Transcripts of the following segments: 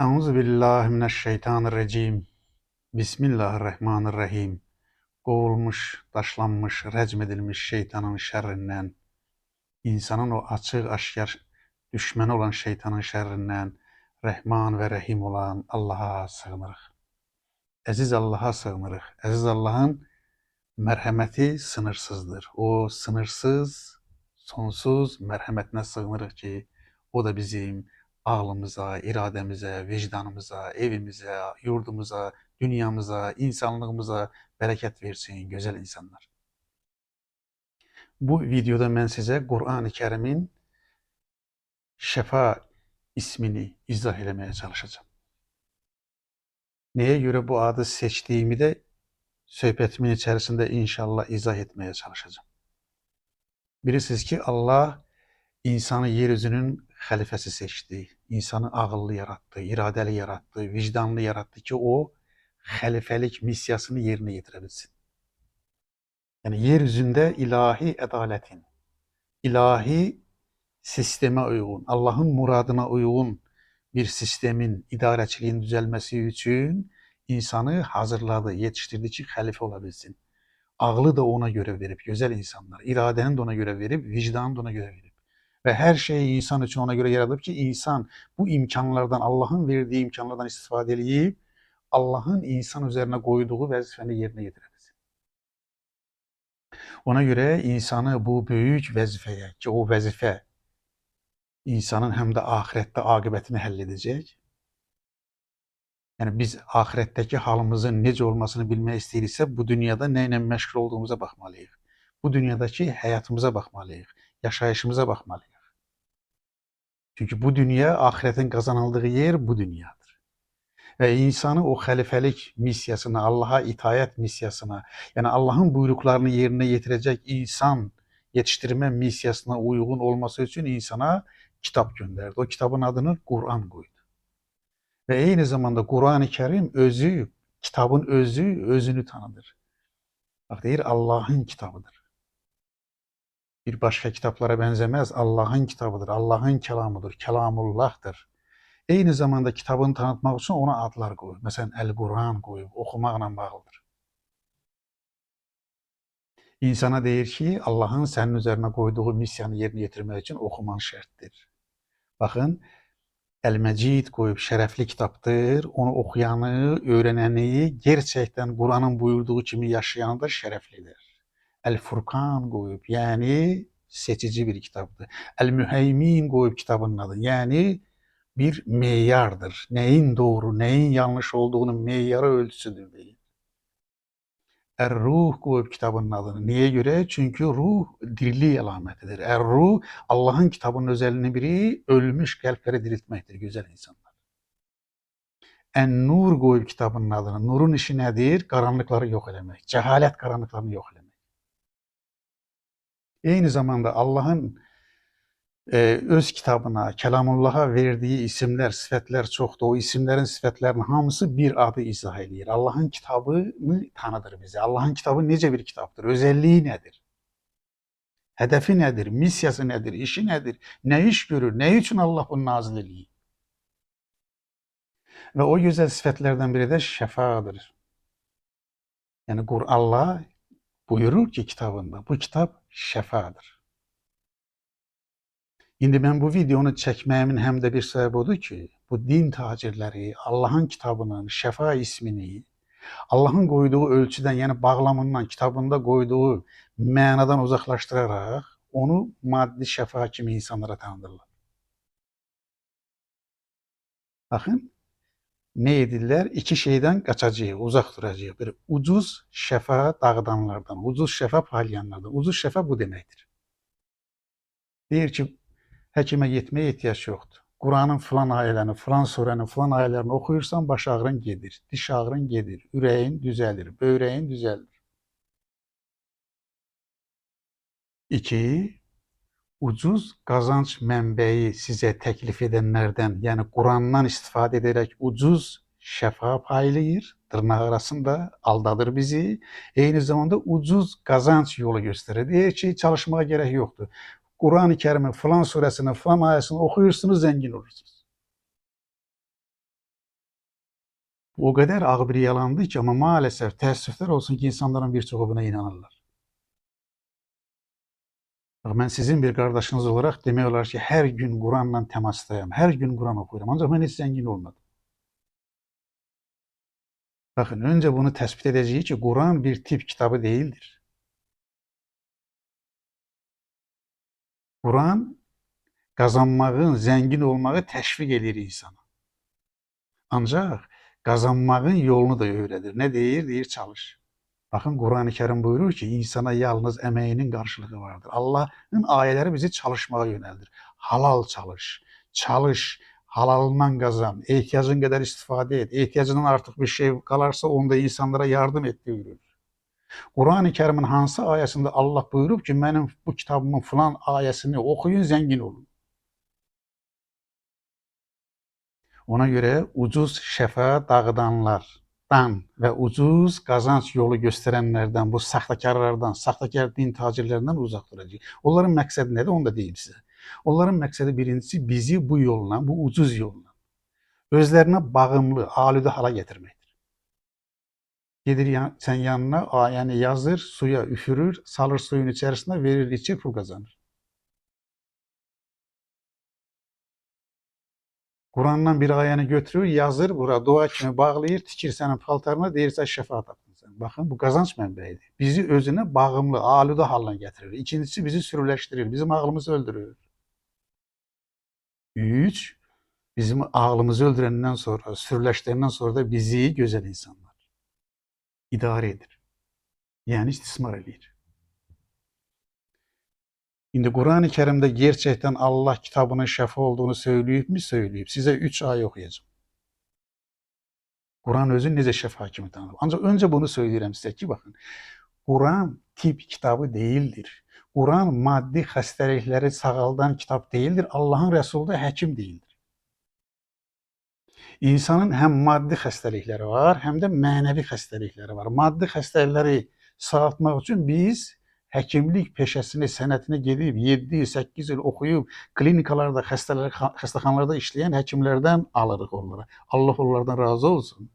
Euzubillahimineşşeytanirracim. Bismillahirrahmanirrahim. Kovulmuş, taşlanmış, recm edilmiş şeytanın şerrinden, insanın o açıq aşkar düşməni olan şeytanın şerrinden, Rəhman ve Rahim olan Allah'a sığınırıq. Əziz Allah'a sığınırıq. Əziz Allah'ın mərhəməti sınırsızdır. O sınırsız, sonsuz mərhəmətinə sığınırıq ki, o da bizim ağlımıza, irademize, vicdanımıza, evimize, yurdumuza, dünyamıza, insanlığımıza bereket versin, güzel insanlar. Bu videoda mən sizə Qur'an-ı Kərimin Şəfa ismini izah eləməyə çalışacağım. Neye göre bu adı seçtiğimi de söhbətimin içerisinde inşallah izah etmeye çalışacağım. Bilirsiniz ki Allah insanı yeryüzünün xəlifəsi seçdi. İnsanı ağıllı yarattı, iradeli yarattı, vicdanlı yarattı ki o xəlifəlik misyasını yerinə yetirə bilsin. Yani yeryüzünde ilahi ədaletin, ilahi sisteme uygun, Allah'ın muradına uygun bir sistemin, idarəçiliyin düzəlməsi üçün insanı hazırladı, yetiştirdi ki xəlifə olabilsin. Ağlı da ona göre verip, güzel insanlar, iradeni de ona göre verip, vicdanı da ona göre verip ve her şeyi insan için ona göre yaratıp ki insan bu imkanlardan, Allah'ın verdiği imkanlardan istifade edip Allah'ın insan üzerine koyduğu vazifeni yerine getirebilsin. Ona göre insanı bu büyük vazifeye, ki o vazife insanın hem de ahirette akıbetini halledecek. Yani biz ahiretteki halımızın nece olmasını bilmək istəyiriksə, bu dünyada neyle meşgul olduğumuza bakmalıyız. Bu dünyadaki hayatımıza bakmalıyız, yaşayışımıza bakmalıyız. Çünkü bu dünya ahiretin kazanıldığı yer bu dünyadır. Ve insanı o halifelik misyasına, Allah'a itaat misyasına, yani Allah'ın buyruklarını yerine getirecek insan yetiştirme misyasına uygun olması için insana kitap gönderdi. O kitabın adını Kur'an koydu. Ve aynı zamanda Kur'an-ı Kerim özü, kitabın özü, özünü tanıdır. Bak deyir Allah'ın kitabıdır. Bir başka kitaplara benzemez. Allah'ın kitabıdır, Allah'ın kelamıdır, kelamullah'tır. Aynı zamanda kitabını tanıtmak için ona adlar koyuyor. Mesela El-Kur'an koyuyor, okumakla bağlıdır. İnsana deyir ki Allah'ın senin üzerine koyduğu misyanı yerine getirmek için okuman şarttır. Bakın El-Mecid koyup şerefli kitaptır. Onu okuyanı, öğreneni, gerçekten Kur'an'ın buyurduğu kimi yaşayanı da şereflidir. El-Furkan koyup yani seçici bir kitaptır. El-Müheymin koyup kitabının adı yani bir meyardır. Neyin doğru, neyin yanlış olduğunun meyarı ölçüsüdür değil. Er-Ruh koyup kitabının adını. Niye göre? Çünkü ruh diriliği alametidir. Er-Ruh Allah'ın kitabının özelliğini biri ölmüş kalpleri diriltmektir güzel insanlar. En-Nur koyup kitabının adını. Nurun işi nedir? Karanlıkları yok etmek. Cehalet karanlıklarını yok etmek. Aynı zamanda Allah'ın öz kitabına, Kelamullah'a verdiği isimler, sıfatlar çoxdur. O isimlerin, sıfatların hamısı bir adı izah edir. Allah'ın kitabını tanıdır bize. Allah'ın kitabı nece bir kitaptır? Özelliği nedir? Hedefi nedir? Misyası nedir? İşi nedir? Ne iş görür? Ne için Allah bunu nazil ediyor? Ve o güzel sıfatlardan biri de şefadır. Yani Allah buyurur ki kitabında, bu kitap şefadır. İndi ben bu videonu çekmemin hem de bir sebebi odur ki, bu din tacirleri Allah'ın kitabının şefa ismini Allah'ın koyduğu ölçüden yani bağlamından, kitabında koyduğu manadan uzaklaştırarak onu maddi şefa kimi insanlara tanıdırlar. Bakın ne edirlər? İki şeyden kaçacağıq, uzak duracağıq. Bir ucuz şefa dağıdanlardan, ucuz şefa paylayanlardan. Ucuz şefa bu demektir. Deyir ki həkimə getməyə ehtiyac yoxdur. Kur'an'ın filan ayələrini, filan surənin filan ayələrini oxuyursan baş ağrın gedir, diş ağrın gedir, ürəyin düzəlir, böğrəyin düzəlir. 2. Ucuz kazanç mənbəyi sizə təklif edənlərdən, yəni Kur'an'dan istifadə edərək ucuz şəfa paylayır, dırnaq arasında aldadır bizi. Eyni zamanda ucuz kazanç yolu göstərir. Deyir ki, çalışmağa gerek yoktur. Kur'an-ı Kerim'in filan suresini, filan ayesini okuyursunuz, zengin olursunuz. O kadar ağır bir yalandı ki ama maalesef teessüfler olsun ki insanların birçoğu buna inanırlar. Bak ben sizin bir kardeşiniz olarak demək olar ki her gün Kur'an'la temastayım, her gün Kur'an okuyorum ancak ben hiç zengin olmadım. Bakın önce bunu tespit edeceğiz ki Kur'an bir tip kitabı değildir. Kur'an kazanmağın, zengin olmağı teşvik edir insana. Ancak kazanmağın yolunu da öğretir. Ne deyir? Deyir çalış. Bakın Kur'an-ı Kerim buyurur ki insana yalnız emeğinin karşılığı vardır. Allah'ın ayetleri bizi çalışmaya yöneldir. Halal çalış, çalış, halalından kazan, ihtiyacın kadar istifade et. İhtiyacından artık bir şey kalarsa onda insanlara yardım et buyurur. Kur'an-ı Kerim'in hansı ayesinde Allah buyurup ki benim bu kitabımın falan ayesini okuyun zengin olun. Ona göre ucuz şefa dağıdanlardan ve ucuz kazanç yolu gösterenlerden, bu sahtekarlardan, sahtekar din tacirlerinden uzak duracağız. Onların məqsədi nədir? Onu da deyim sizə. Onların məqsədi birincisi bizi bu yolla, bu ucuz yolla özlerine bağımlı, alüde hala getirmektir. Gelir sen yanına yani yazır, suya üfürür, salır suyun içerisine, verir içir, pul kazanır. Kur'an'dan bir ayəni götürür, yazır, bura dua kimi bağlayır, tikir sənin paltarına, deyirsə şəfa tapdın sən. Baxın, bu qazanc mənbəyidir. Bizi özünə bağımlı, aludə halına gətirir. İkincisi bizi sürüləşdirir, bizim ağlımızı öldürür. 3. Bizim ağlımızı öldürəndən sonra, sürüləşdirəndən sonra da bizi gözəl insanlar idarə edir. Yəni istismar edir. Şimdi Kur'an-ı Kerim'de gerçekten Allah kitabının şəfa olduğunu söyleyip mi? Söyleyip. Size 3 ay okuyacağım. Kur'an özü necə şəfa kimi tanır. Ancak önce bunu söyleyeyim size ki bakın. Kur'an tip kitabı değildir. Kur'an maddi xəstəlikləri sağaldan kitap değildir. Allah'ın Resulü de həkim değildir. İnsanın hem maddi xəstəlikləri var, hem de mənəvi xəstəlikləri var. Maddi xəstəlikləri sağaltmaq için biz həkimlik peşəsini, sənətini gedib 7-8 il okuyub klinikalarda, xəstəxanalarda işleyen həkimlərdən alırıq onlara. Allah onlardan razı olsun.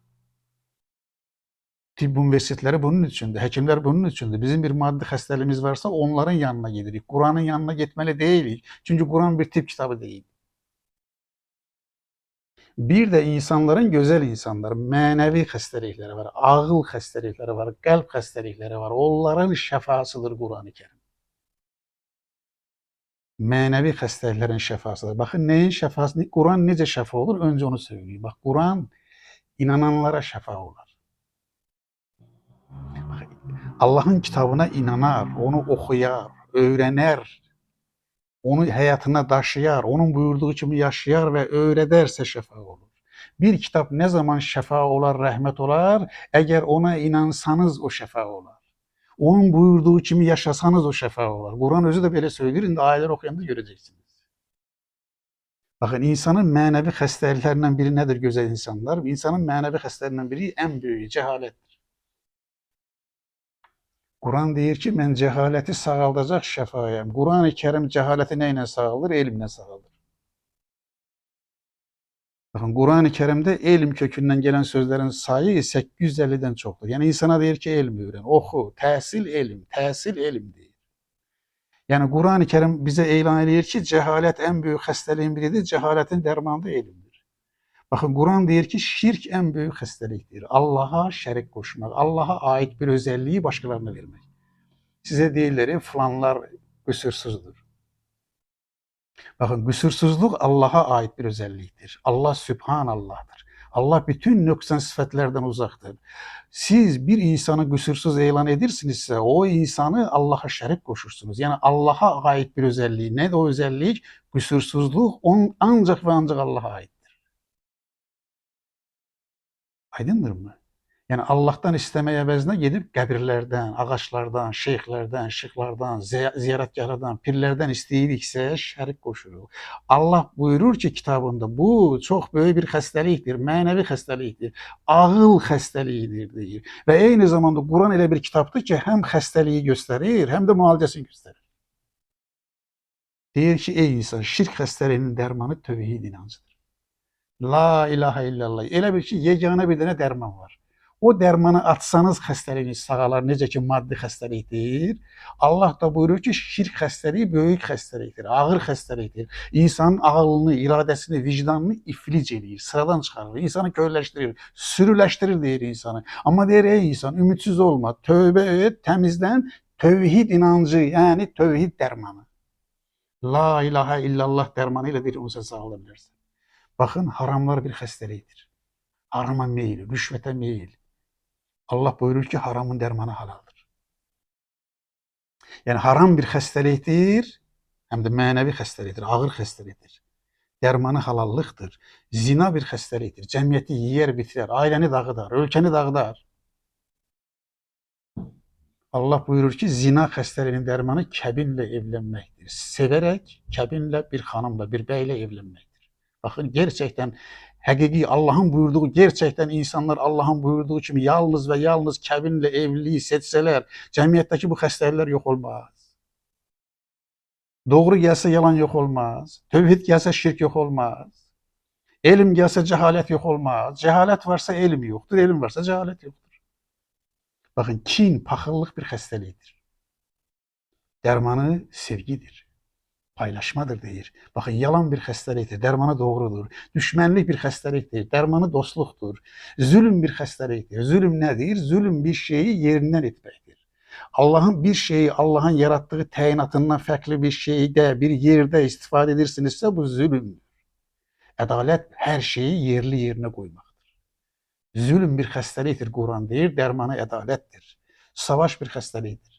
Tibb universitetləri bunun üçündür, həkimlər bunun üçündür. Bizim bir maddi xəstəliyimiz varsa onların yanına gedirik. Kur'an'ın yanına gitmeli değilik. Çünkü Kur'an bir tip kitabı değil. Bir de insanların güzel insanlar, mənəvi xəstəlikləri var, ağıl xəstəlikləri var, qəlb xəstəlikləri var. Onların şəfasıdır Kur'an-ı Kerim. Mənəvi xəstəliklərin şəfasıdır. Bakın neyin şəfası? Kur'an necə şəfa olur? Önce onu söyleyeyim. Bak Kur'an inananlara şəfa olur. Allah'ın kitabına inanar, onu okuyar, öğrenir, onu hayatına taşıyar, onun buyurduğu kimi yaşayar ve öğrederse şəfa olur. Bir kitap ne zaman şəfa olar, rəhmət olar? Eğer ona inansanız o şəfa olar. Onun buyurduğu kimi yaşasanız o şəfa olar. Kur'an özü de böyle söylüyor. İndi ayələr oxuyanda göreceksiniz. Bakın insanın mənəvi xəstəliklərindən biri nedir gözəl insanlar? İnsanın mənəvi xəstəliklerinden biri en büyüğü cehalettir. Kur'an deyir ki, mən cəhaləti sağaldacaq şəfayəm. Kur'an-ı Kerim cəhaləti nə ilə sağalır? Elmlə sağalır. Bakın Kur'an-ı Kerim'de elm kökünden gelen sözlerin sayı 850'den çoktur. Yani insana deyir ki elm öğren, oku, təhsil elm, təhsil elm deyir. Yani Kur'an-ı Kerim bize elan edir ki cehalet en büyük xəstəliyin biridir, cehaletin dermanı da elmdir. Bakın Kur'an deyir ki şirk en büyük xəstəlikdir. Allah'a şərik koşmak, Allah'a ait bir özelliği başkalarına vermek. Size deyirlər falanlar qüsursuzdur. Bakın kusursuzluk Allah'a ait bir özelliktir. Allah Sübhanallah'tır. Allah bütün nöqsan sıfatlardan uzaktır. Siz bir insanı kusursuz ilan edirsinizse o insanı Allah'a şərik koşursunuz. Yani Allah'a ait bir özelliği. Ne o özellik? Kusursuzluk ancak ve ancak Allah'a aittir. Aydındır mı? Yani Allah'tan istemeye əvəzinə gedib qəbirlərdən, ağaçlardan, şeyxlərdən, şıxlardan, ziyarətgahlardan, pirlərdən istəyiriksə şərik qoşuruq. Allah buyurur ki kitabında bu çox böyük bir xəstəlikdir, mənəvi xəstəlikdir, ağıl xəstəliyidir deyir. Və eyni zamanda Quran elə bir kitabdır ki həm xəstəliyi göstərir, həm də müalicəsini göstərir. Deyir ki ey insan şirk xəstəliyinin dərmanı tövhid inancıdır. La ilahe illallah. Elə bil ki, yeganə bir dənə dərman var. O dərmanı atsanız xəstəliyiniz sağalar. Necə ki, maddi xəstəlikdir. Allah da buyurur ki, şirk xəstəliyi böyük xəstəlikdir, ağır xəstəlikdir. İnsanın ağlını, iradəsini, vicdanını iflic eləyir, sıradan çıxarır, insanı körləşdirir, sürüləşdirir deyir insanı. Amma deyir, ey insan, ümidsiz olma, tövbə et, təmizlən, tövhid inancı, yəni tövhid dərmanı. La ilahe illallah dərmanı ilə deyir, onu sən sağala bilərsən. Bakın haramlar bir xəstəlikdir. Harama meyil, rüşvətə meyil. Allah buyurur ki, haramın dərmanı halaldır. Yəni haram bir xəstəlikdir, həm də mənəvi xəstəlikdir, ağır xəstəlikdir. Dərmanı halallıqdır. Zina bir xəstəlikdir. Cəmiyyəti yeyər, bitirər, ailəni dağıdar, ölkəni dağıdar. Allah buyurur ki, zina xəstəliyinin dərmanı kəbinlə evlənməkdir. Sevərək kəbinlə, bir xanımla, bir bəylə evlənməkdir. Bakın gerçekten həqiqi Allah'ın buyurduğu, gerçekten insanlar Allah'ın buyurduğu kimi yalnız ve yalnız kəbinlə evliliyi seçsələr, cəmiyyətdəki bu xəstəliklər yox olmaz. Doğru gəlsə yalan yox olmaz. Tövhid gəlsə şirk yox olmaz. Elm gəlsə cəhalət yox olmaz. Cəhalət varsa elm yoxdur, elm varsa cəhalət yoxdur. Bakın kin, paxıllıq bir xəstəlikdir. Dərmanı sevgidir. Paylaşmadır deyir. Bakın yalan bir xəstəlikdir, dərmanı doğrudur. Düşmənlik bir xəstəlikdir, dərmanı dostluqdur. Zülm bir xəstəlikdir. Zülm nədir? Zülm bir şeyi yerindən etməkdir. Allah'ın bir şeyi, Allah'ın yarattığı təyinatından fərqli bir şeydə, bir yerdə istifadə edirsinizsə bu zülmdür. Ədalət hər şeyi yerli yerinə qoymaqdır. Zülm bir xəstəlikdir, Quran deyir, dərmanı ədalətdir. Savaş bir xəstəlikdir.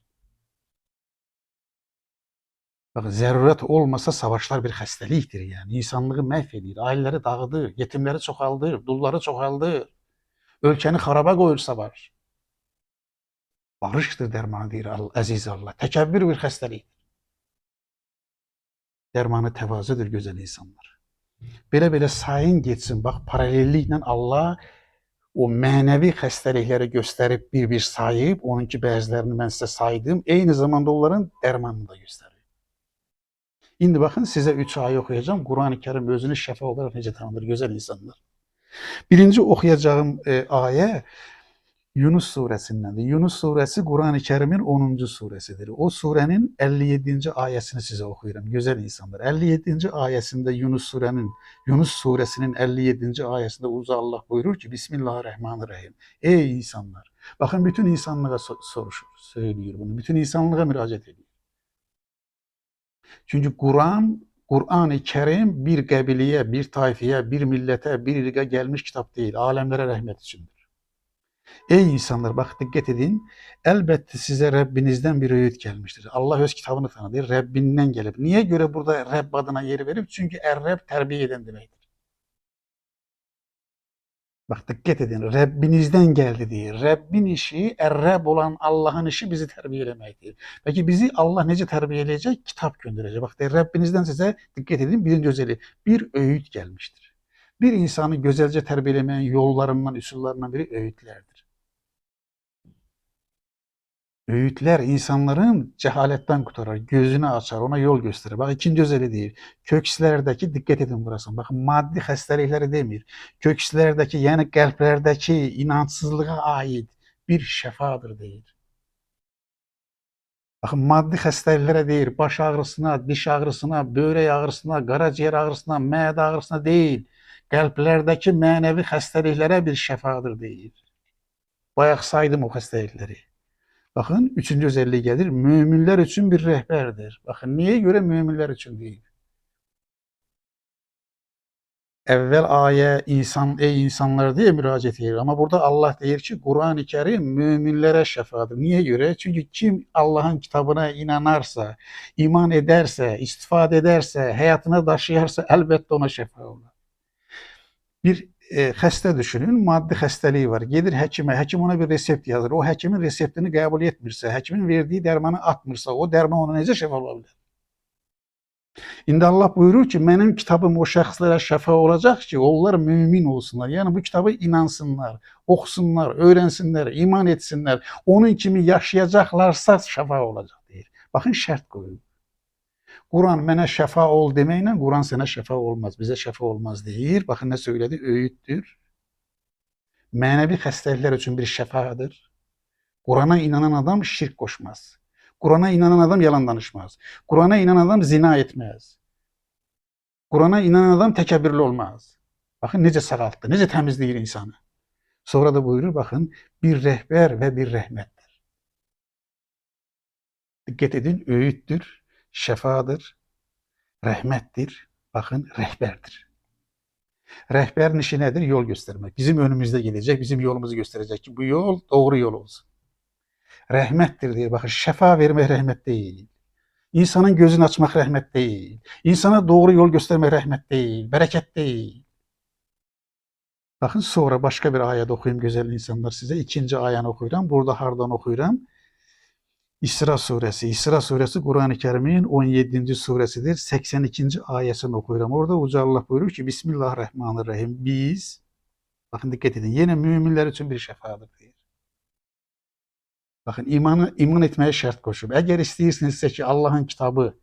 Bakın zərurət olmasa savaşlar bir xəstəlikdir yani. İnsanlığı məhv edir, ailələri dağıdır, yetimləri çoxaldır, dulları çoxaldır. Ölkəni xaraba qoyur savaş. Barışdır dərmanı deyir əziz Allah. Təkəbbür bir xəstəlikdir. Dərmanı təvazüdür gözəl insanlar. Belə-belə sayın getsin. Bax paralelliklə Allah o mənəvi xəstəlikləri göstərib bir-bir sayıb, onunki bəzilərini mən sizə saydım, eyni zamanda onların dərmanını da göstərir. İndi bakın size 3 ayı okuyacağım. Kur'an-ı Kerim özünü şəfa olarak necə tanıdır güzel insanlar. Birinci okuyacağım ayə Yunus suresindendir. Yunus suresi Kur'an-ı Kerim'in 10. suresidir. O surenin 57. ayesini size okuyuram güzel insanlar. 57. ayesinde Yunus suresinin 57. ayesinde Uza Allah buyurur ki Bismillahirrahmanirrahim. Ey insanlar. Bakın bütün insanlığa söylüyor bunu. Bütün insanlığa müracaat ediyor. Çünkü Kur'an-ı Kerim bir qəbiliyə, bir tayfiyə, bir millete, bir irqə gelmiş kitap değil. Alemlere rahmet içindir. Ey insanlar bak dikkat edin. Elbette size Rabbinizden bir öğüt gelmiştir. Allah öz kitabını tanıdır. Rabbinden gelip. Niye göre burada Rabb adına yer verip? Çünkü Er-Rab terbiye eden demektir. Bak dikkat edin. Rabbinizden geldi diye. Rabbin işi, Er-Rab olan Allah'ın işi bizi terbiyelemektir. Peki bizi Allah nece terbiyeleyecek? Kitap gönderecek. Bak de Rabbinizden size dikkat edin. Birinci özelliği bir öğüt gelmiştir. Bir insanı güzelce terbiyelemeyen yollarından, üsullerinden biri öğütlerdir. Öğütler insanların cehaletten kurtarır, gözünü açar, ona yol gösterir. Bak ikinci özelliği değil. Kökslerdeki, dikkat edin burası. Bakın maddi xəstəlikləri demir. Kökslerdeki yani kalplerdeki inançsızlığa ait bir şəfadır deyir. Bakın maddi xəstəliklərə deyir, baş ağrısına, diş ağrısına, böbrek ağrısına, karaciğer ağrısına, mədə ağrısına değil. Kalplerdeki mənəvi xəstəliklərə bir şəfadır deyir. Bayaq saydım o xəstəlikləri. Bakın üçüncü özelliği gelir. Müminler için bir rehberdir. Bakın niye göre müminler için değil. Evvel aye ey insanlar diye müracaat ediyor. Ama burada Allah diyor ki Kur'an-ı Kerim müminlere şefadır. Niye göre? Çünkü kim Allah'ın kitabına inanarsa, iman ederse, istifade ederse, hayatına taşıyarsa elbette ona şefa olur. Bir xəstə düşünün, maddi xəstəliyi var. Gedir həkimə, həkim ona bir resept yazır. O həkimin reseptini qəbul etmirsə, həkimin verdiyi dərmanı atmırsa, o dərman ona necə şəfa ola bilər? İndi Allah buyurur ki, mənim kitabım o şəxslərə şəfa olacaq ki, onlar mümin olsunlar. Yəni bu kitabı inansınlar, oxusunlar, öyrənsinlər, iman etsinlər. Onun kimi yaşayacaqlarsa şəfa olacaq deyir. Baxın şərt qoyun. Kur'an mənə şəfa ol deməklə Kur'an sənə şəfa olmaz, bizə şəfa olmaz deyir. Baxın nə söylədi? Öğütdür. Mənəvi xəstəliklər üçün bir şəfadır. Kur'an'a inanan adam şirk koşmaz. Kur'an'a inanan adam yalan danışmaz. Kur'an'a inanan adam zina etmez. Kur'an'a inanan adam təkəbbürlü olmaz. Bakın necə sağaltdı, necə təmizləyir insanı. Sonra da buyurur, bakın, bir rehber ve bir rəhmətdir. Dikkat edin, öğüttür, şefadır, rəhmətdir, bakın, rehberdir. Rehberin işi nedir? Yol göstermek. Bizim önümüzde gelecek, bizim yolumuzu gösterecek ki bu yol doğru yol olsun. Rəhmətdir diye, bakın, şəfa vermək rəhmət değil. İnsanın gözünü açmak rəhmət değil. İnsana doğru yol göstermek rəhmət değil, bereket değil. Bakın sonra başka bir ayet okuyayım güzel insanlar size. 2. ayəni okuyuram. Burada hardan okuyuram? İsra suresi. İsra suresi Kur'an-ı Kerim'in 17. suresidir. 82. ayesini okuyuram. Orada Uca Allah buyurur ki Bismillahirrahmanirrahim. Biz, bakın dikkat edin, yine müminler için bir şefadır diyor. Bakın iman etmeye şart koşup, eğer istəyirsinizsə ki Allah'ın kitabı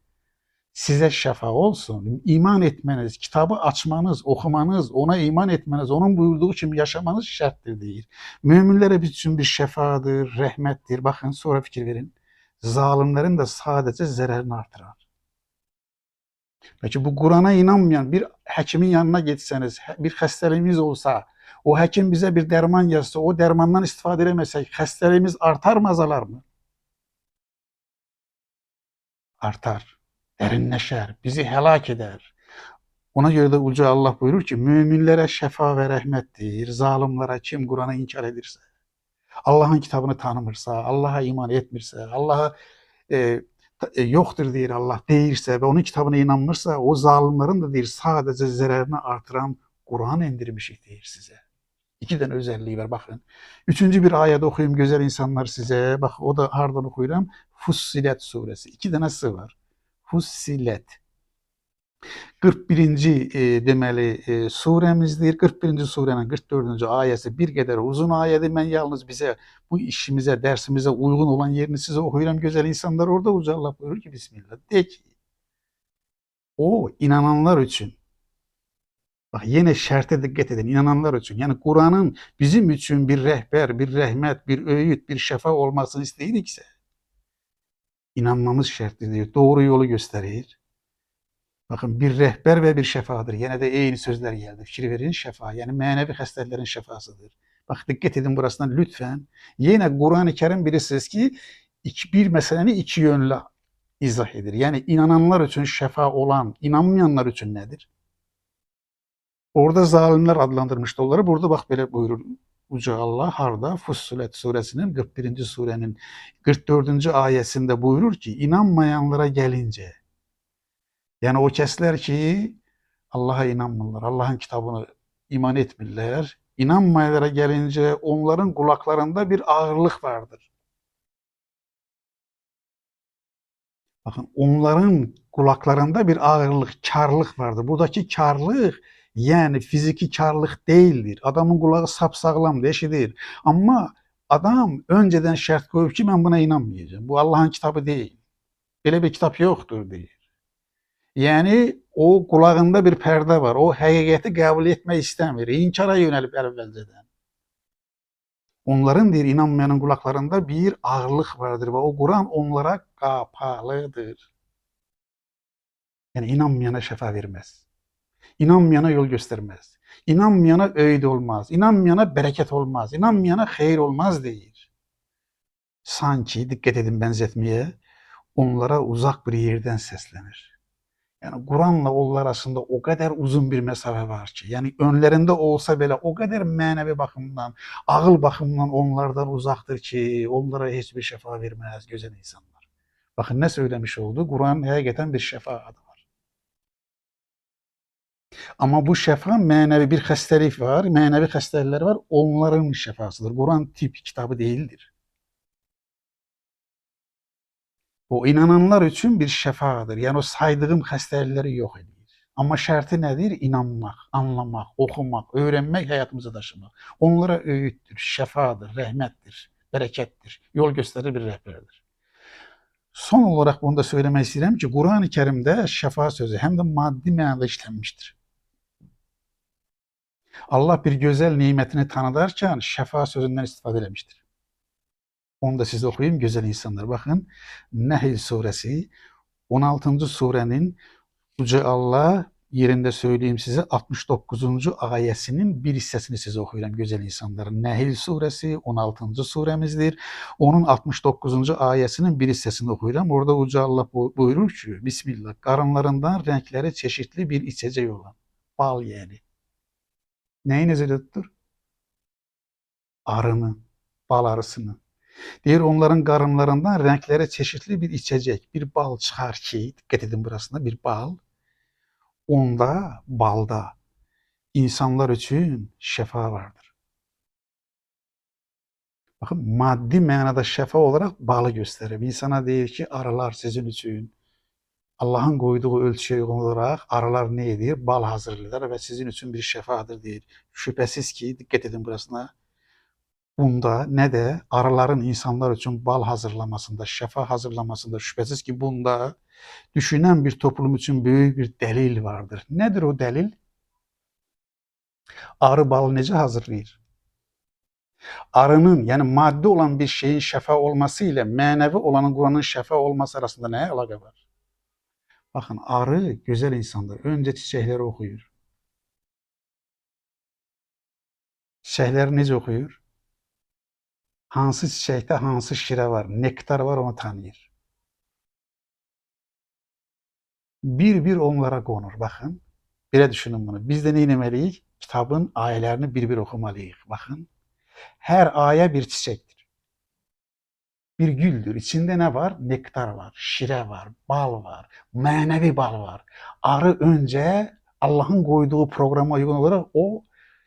size şəfa olsun, iman etmeniz, kitabı açmanız, okumanız, ona iman etmeniz, onun buyurduğu kimi yaşamanız şərtdir deyir. Müminlere için bir şəfadır, rəhmətdir. Bakın sonra fikir verin. Zalimlerin de sadece zərərini artırar. Peki bu Kur'an'a inanmayan bir hekimin yanına gitseniz, bir xəstəliyimiz olsa, o hekim bize bir derman yazsa, o dermandan istifade edemezsek, xəstəliyimiz artar mı, azalar mı? Artar. Derinleşer, bizi helak eder. Ona göre de Uca Allah buyurur ki, müminlere şefa ve rahmettir, zalimlere kim Kur'an'ı inkar edirse, Allah'ın kitabını tanımırsa, Allah'a iman etmirse, Allah'a yoktur deyir Allah deyirse ve onun kitabına inanmırsa, o zalimlerin de deyir sadece zararını artıran Kur'an indirmişik deyir size. İki tane özelliği var bakın. 3. bir ayet okuyayım güzel insanlar size. Bak o da hardan okuyuram. Fussilet suresi. 2 tanesi var. Fussilet. 41. Demeli suremizdir. 41. surenin 44. ayeti bir kadar uzun ayeti. Ben yalnız bize bu işimize, dersimize uygun olan yerini size okuyuram güzel insanlar. Orada Uca Allah buyurur ki Bismillah. De ki o inananlar için, bak yine şerte dikkat edin, inananlar için. Yani Kur'an'ın bizim için bir rehber, bir rahmet, bir öğüt, bir şefa olmasını isteyirikse inanmamız şarttır diyor. Doğru yolu gösterir. Bakın bir rehber ve bir şefadır. Yine de aynı sözler geldi. Fikir verin, şefa. Yani manevi hastalıkların şefasıdır. Bak dikkat edin burasından lütfen. Yine Kur'an-ı Kerim bilirsiniz ki bir meseleyi iki yönlü izah edir. Yani inananlar için şefa olan, inanmayanlar için nedir? Orada zalimler adlandırmıştı onları. Burada bak böyle buyurur Uca Allah harda Fussilet suresinin 41. surenin 44. ayetinde buyurur ki inanmayanlara gelince, yani o kesler ki Allah'a inanmırlar, Allah'ın kitabını iman etmirlər, inanmayanlara gelince onların kulaklarında bir ağırlık vardır. Bakın onların kulaklarında bir ağırlık, karlık vardır. Buradaki karlık yani fiziki karlık değildir. Adamın kulağı sapsağlam, eşidir. Ama adam önceden şart koyup ki ben buna inanmayacağım. Bu Allah'ın kitabı değil. Böyle bir kitap yoktur deyir. Yani o kulağında bir perde var. O hakikati kabul etmek istemiyor. İnkara yönelip evvelceden. Onların deyir inanmayanın kulaklarında bir ağırlık vardır ve o Kur'an onlara kapalıdır. Yani inanmayana şefa vermez. İnanmayana yol göstermez. İnanmayana öğüt olmaz. İnanmayana bereket olmaz. İnanmayana hayır olmaz deyir. Sanki dikkat edin benzetmeye onlara uzak bir yerden seslenir. Yani Kur'an'la onlar arasında o kadar uzun bir mesafe var ki. Yani önlerinde olsa bile o kadar manevi bakımdan, ağıl bakımından onlardan uzaktır ki onlara hiçbir şefa vermez güzel insanlar. Bakın ne söylemiş oldu? Kur'an hakikaten bir şefa adı var. Ama bu şefa manevi bir hastalık var, manevi hastalıklar var. Onların şefasıdır. Kur'an tip kitabı değildir. O inananlar için bir şefadır. Yani o saydığım hastalıkları yok ediyor. Ama şartı nedir? İnanmak, anlamak, okumak, öğrenmek, hayatımıza taşımak. Onlara öğüttür, şefadır, rahmettir, berekettir, yol gösterir bir rehberdir. Son olarak bunu da söylemek istedim ki Kur'an-ı Kerim'de şefa sözü hem de maddi manada işlenmiştir. Allah bir güzel nimetini tanıdarken şefa sözünden istifade etmiştir. Onu da size okuyayım güzel insanlar. Bakın Nehl suresi 16. surenin Yüce Allah yerinde söyleyeyim size 69. ayesinin bir hissesini size okuyacağım güzel insanların. Nehl suresi 16. suremizdir. Onun 69. ayesinin bir hissesini okuyacağım. Orada Yüce Allah buyurur ki Bismillah karınlarından renkleri çeşitli bir içecek olan bal yani. Neyin ezelidir? Arının, bal arısını. Diğer onların karınlarından renkleri çeşitli bir içecek, bir bal çıkar ki, dikkat edin burasında bir bal. Onda, balda insanlar için şefa vardır. Bakın maddi manada şefa olarak balı gösterir. İnsana değil ki arılar sizin için Allah'ın koyduğu ölçüye olarak arılar nedir? Bal hazırlar ve sizin için bir şefadır diyor. Şüphesiz ki dikkat edin burasına. Bunda ne de arıların insanlar için bal hazırlamasında, şefa hazırlamasında şüphesiz ki bunda düşünen bir toplum için büyük bir delil vardır. Nedir o delil? Arı bal necə hazırlayır? Arının yani maddi olan bir şeyin şefa olması ile manevi olanın Kur'an'ın şefa olması arasında ne alaka var? Bakın arı güzel insandır. Önce çiçekleri okuyur. Çiçekleri necə okuyur? Hansı çiçekte hansı şire var, nektar var onu tanıyır. Bir bir onlara konur. Bakın. Belə düşünün bunu. Biz de ne etmeliyiz? Kitabın ayelerini bir bir okumalıyız. Bakın. Her aye bir çiçektir. Bir güldür. İçinde ne var? Nektar var, şire var, bal var, manevi bal var. Arı önce Allah'ın koyduğu programa uygun olarak o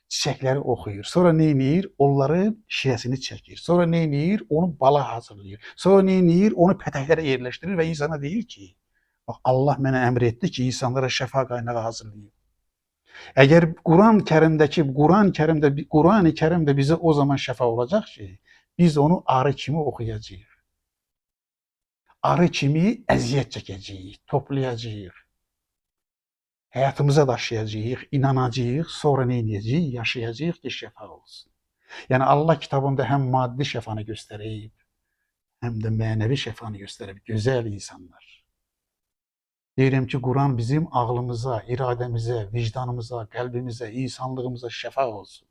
çiçekleri okuyur. Sonra neyinir? Onların şiresini çekir. Sonra neyinir? Onu bala hazırlıyor. Sonra neyinir? Onu peteklere yerleştirir ve insana deyir ki bak Allah mənə əmr etdi ki insanlara şəfa kaynağı hazırlayayım. Eğer Kur'an-ı Kerim'de bize o zaman şəfa olacak ki biz onu arı kimi okuyacağız. Arı kimi əziyyət çəkəcəyik, toplayacağıq, həyatımıza daşıyacağıq, inanacağıq, sonra nə edəcəyik? Yaşayacağıq ki, şəfa olsun. Yəni Allah kitabında həm maddi şəfanı göstərib, həm də mənəvi şəfanı göstərib. Gözəl insanlar. Deyirəm ki, Kur'an bizim ağlımıza, iradəmizə, vicdanımıza, qəlbimizə, insanlığımıza şəfa olsun.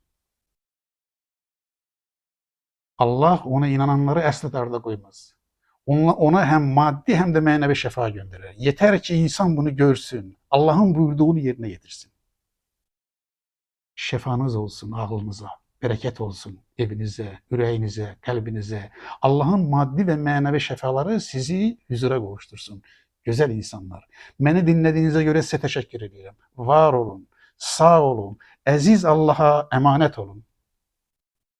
Allah ona inananları əsli darda qoymaz. Ona hem maddi hem de manevi şefa gönderir. Yeter ki insan bunu görsün. Allah'ın buyurduğunu yerine getirsin. Şefanız olsun ağlınıza, bereket olsun evinize, yüreğinize, kalbinize. Allah'ın maddi ve manevi şefaları sizi huzura kavuştursun. Güzel insanlar. Beni dinlediğinize göre size teşekkür ediyorum. Var olun, sağ olun, aziz Allah'a emanet olun.